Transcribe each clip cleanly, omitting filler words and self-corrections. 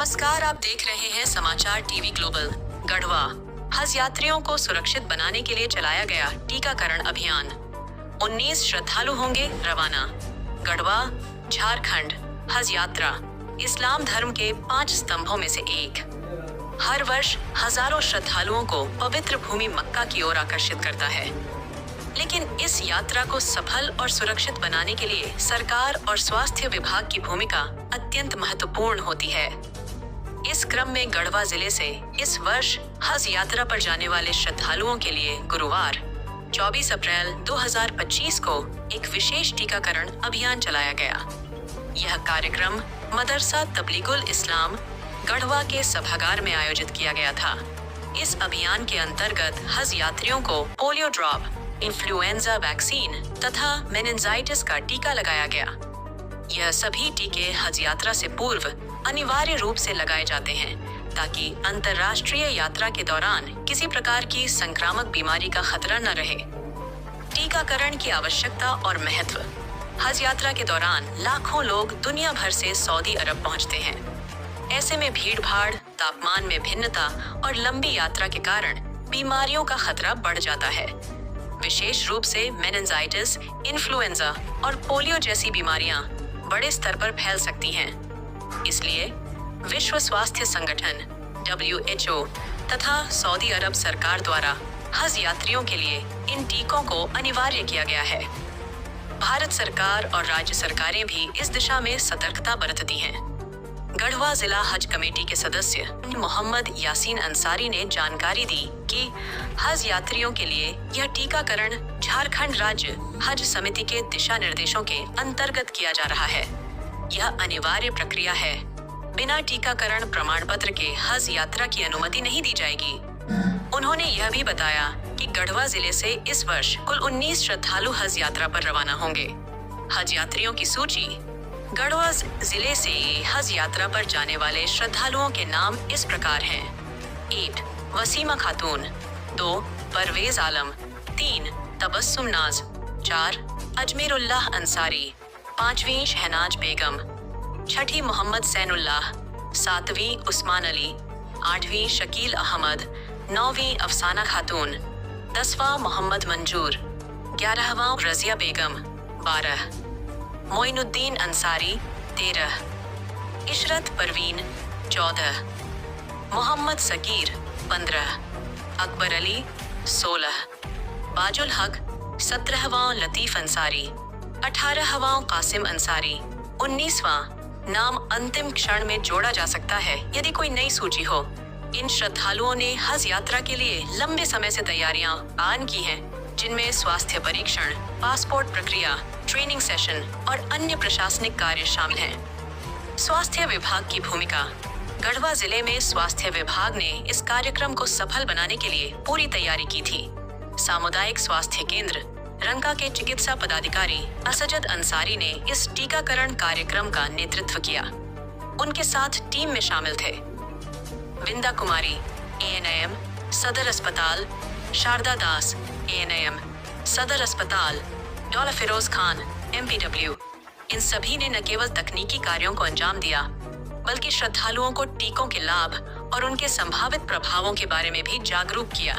नमस्कार, आप देख रहे हैं समाचार टीवी ग्लोबल। गढ़वा हज यात्रियों को सुरक्षित बनाने के लिए चलाया गया टीकाकरण अभियान। 19 श्रद्धालु होंगे रवाना। गढ़वा झारखंड हज यात्रा इस्लाम धर्म के 5 स्तंभों में से एक। हर वर्ष हजारों श्रद्धालुओं को पवित्र भूमि मक्का की ओर आकर्षित करता है, लेकिन इस यात्रा को सफल और सुरक्षित बनाने के लिए सरकार और स्वास्थ्य विभाग की भूमिका अत्यंत महत्वपूर्ण होती है। इस क्रम में गढ़वा जिले से इस वर्ष हज यात्रा पर जाने वाले श्रद्धालुओं के लिए गुरुवार 24 अप्रैल 2025 को एक विशेष टीकाकरण अभियान चलाया गया। यह कार्यक्रम मदरसा तबलीगुल इस्लाम गढ़वा के सभागार में आयोजित किया गया था। इस अभियान के अंतर्गत हज यात्रियों को पोलियो ड्रॉप, इन्फ्लुएंजा वैक्सीन तथा मेनिंजाइटिस का टीका लगाया गया। यह सभी टीके हज यात्रा से पूर्व अनिवार्य रूप से लगाए जाते हैं ताकि अंतर्राष्ट्रीय यात्रा के दौरान किसी प्रकार की संक्रामक बीमारी का खतरा न रहे। टीकाकरण की आवश्यकता और महत्व। हज यात्रा के दौरान लाखों लोग दुनिया भर से सऊदी अरब पहुंचते हैं। ऐसे में भीड़-भाड़, तापमान में भिन्नता और लंबी यात्रा के कारण बीमारियों का खतरा बढ़ जाता है। विशेष रूप से मेनिंजाइटिस, इन्फ्लुएंजा और पोलियो जैसी बीमारियां बड़े स्तर पर फैल सकती हैं। इसलिए विश्व स्वास्थ्य संगठन WHO तथा सऊदी अरब सरकार द्वारा हज यात्रियों के लिए इन टीकों को अनिवार्य किया गया है। भारत सरकार और राज्य सरकारें भी इस दिशा में सतर्कता बरतती हैं। गढ़वा जिला हज कमेटी के सदस्य मोहम्मद यासीन अंसारी ने जानकारी दी कि हज यात्रियों के लिए यह टीकाकरण झारखंड राज्य हज समिति के दिशा निर्देशों के अंतर्गत किया जा रहा है। यह अनिवार्य प्रक्रिया है। बिना टीकाकरण प्रमाण पत्र के हज यात्रा की अनुमति नहीं दी जाएगी। उन्होंने यह भी बताया कि गढ़वा जिले से इस वर्ष कुल 19 श्रद्धालु हज यात्रा पर रवाना होंगे। हज यात्रियों की सूची। गढ़वा जिले से हज यात्रा पर जाने वाले श्रद्धालुओं के नाम इस प्रकार हैं। 1 वसीमा खातून, 2 परवेज आलम, 3 तबस्सुम नाज, 4 अजमेरुल्लाह अंसारी, 5वीं शहनाज बेगम, 6ठी मोहम्मद सैनुल्लाह, 7वीं उस्मान अली, 8वीं शकील अहमद, 9वीं अफसाना खातून, 10वां मोहम्मद मंजूर, 11वां रजिया बेगम, 12 मोइनुद्दीन अंसारी, 13 इशरत परवीन, 14 मोहम्मद सगीर, 15 अकबर अली, 16 बाजुल हक, 17वां लतीफ अंसारी, 18वां कासिम अंसारी, 19वां नाम अंतिम क्षण में जोड़ा जा सकता है यदि कोई नई सूची हो। इन श्रद्धालुओं ने हज यात्रा के लिए लंबे समय से तैयारियां आरंभ की हैं, जिनमें स्वास्थ्य परीक्षण, पासपोर्ट प्रक्रिया, ट्रेनिंग सेशन और अन्य प्रशासनिक कार्य शामिल हैं। स्वास्थ्य विभाग की भूमिका। गढ़वा जिले में स्वास्थ्य विभाग ने इस कार्यक्रम को सफल बनाने के लिए पूरी तैयारी की थी। सामुदायिक स्वास्थ्य केंद्र रंका के चिकित्सा पदाधिकारी असजद अंसारी ने इस टीकाकरण कार्यक्रम का नेतृत्व किया। उनके साथ टीम में शामिल थे विंदा कुमारी ANIM सदर अस्पताल, शारदा दास ANIM सदर अस्पताल, डॉला फिरोज खान MPW। इन सभी ने न केवल तकनीकी कार्यों को अंजाम दिया, बल्कि श्रद्धालुओं को टीकों के लाभ और उनके संभावित प्रभावों के बारे में भी जागरूक किया।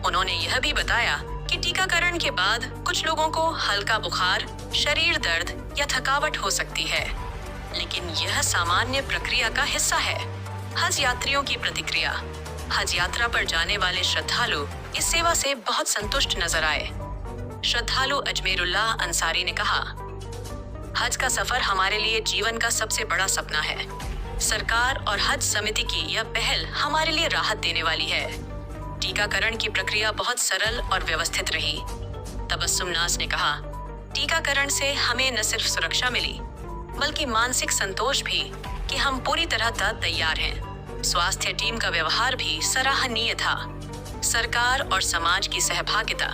उन्होंने यह भी बताया कि टीकाकरण के बाद कुछ लोगों को हल्का बुखार, शरीर दर्द या थकावट हो सकती है, लेकिन यह सामान्य प्रक्रिया का हिस्सा है। हज यात्रियों की प्रतिक्रिया। हज यात्रा पर जाने वाले श्रद्धालु इस सेवा से बहुत संतुष्ट नजर आए। श्रद्धालु अजमेरुल्लाह अंसारी ने कहा, हज का सफर हमारे लिए जीवन का सबसे बड़ा सपना है। सरकार और हज समिति की यह पहल हमारे लिए राहत देने वाली है। टीकाकरण की प्रक्रिया बहुत सरल और व्यवस्थित रही। तबस्सुम नाज ने कहा, टीकाकरण से हमें न सिर्फ सुरक्षा मिली, बल्कि मानसिक संतोष भी कि हम पूरी तरह तैयार हैं। स्वास्थ्य टीम का व्यवहार भी सराहनीय था। सरकार और समाज की सहभागिता।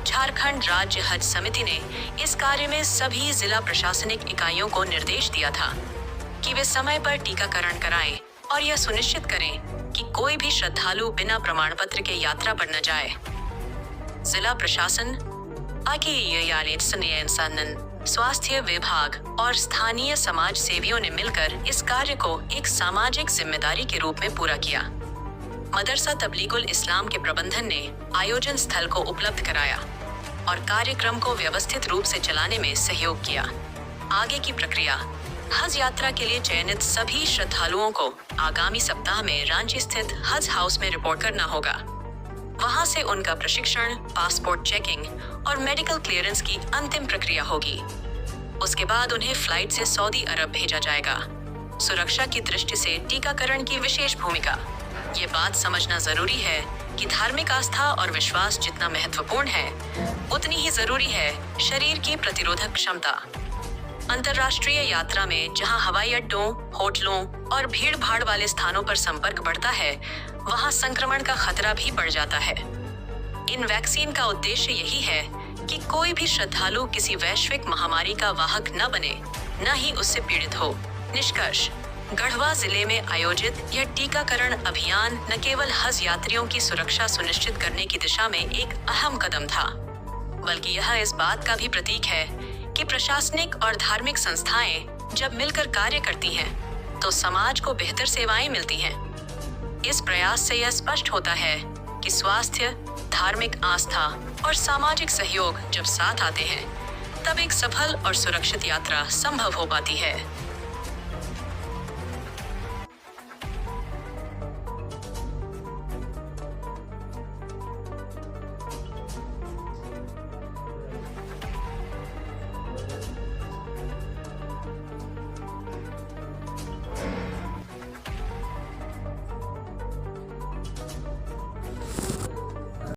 झारखंड राज्य हज समिति ने इस कार्य में सभी जिला प्रशासनिक इकाइयों को निर्देश दिया था कि वे समय पर टीकाकरण कराएं और यह सुनिश्चित करें कि कोई भी श्रद्धालु बिना प्रमाण पत्र के यात्रा पर न जाए। जिला प्रशासन स्वास्थ्य विभाग और स्थानीय समाज सेवियों ने मिलकर इस कार्य को एक सामाजिक जिम्मेदारी के रूप में पूरा किया। मदरसा तबलीगुल इस्लाम के प्रबंधन ने आयोजन स्थल को उपलब्ध कराया और कार्यक्रम को व्यवस्थित रूप से चलाने में सहयोग किया। आगे की प्रक्रिया। हज यात्रा के लिए चयनित सभी श्रद्धालुओं को आगामी सप्ताह में रांची स्थित हज हाउस में रिपोर्ट करना होगा। वहां से उनका प्रशिक्षण, पासपोर्ट चेकिंग और मेडिकल क्लियरेंस की अंतिम प्रक्रिया होगी। उसके बाद उन्हें फ्लाइट से सऊदी अरब भेजा जाएगा। सुरक्षा की दृष्टि से टीकाकरण की विशेष भूमिका। ये बात समझना जरूरी है कि धार्मिक आस्था और विश्वास जितना महत्वपूर्ण है, उतनी ही जरूरी है शरीर की प्रतिरोधक क्षमता। अंतर्राष्ट्रीय यात्रा में जहां हवाई अड्डों, होटलों और भीड़ भाड़ वाले स्थानों पर संपर्क बढ़ता है, वहां संक्रमण का खतरा भी बढ़ जाता है। इन वैक्सीन का उद्देश्य यही है कि कोई भी श्रद्धालु किसी वैश्विक महामारी का वाहक न बने, न ही उससे पीड़ित हो। निष्कर्ष। गढ़वा जिले में आयोजित यह टीकाकरण अभियान न केवल हज यात्रियों की सुरक्षा सुनिश्चित करने की दिशा में एक अहम कदम था, बल्कि यह इस बात का भी प्रतीक है कि प्रशासनिक और धार्मिक संस्थाएं जब मिलकर कार्य करती हैं, तो समाज को बेहतर सेवाएं मिलती हैं। इस प्रयास से यह स्पष्ट होता है कि स्वास्थ्य, धार्मिक आस्था और सामाजिक सहयोग जब साथ आते हैं, तब एक सफल और सुरक्षित यात्रा संभव हो पाती है।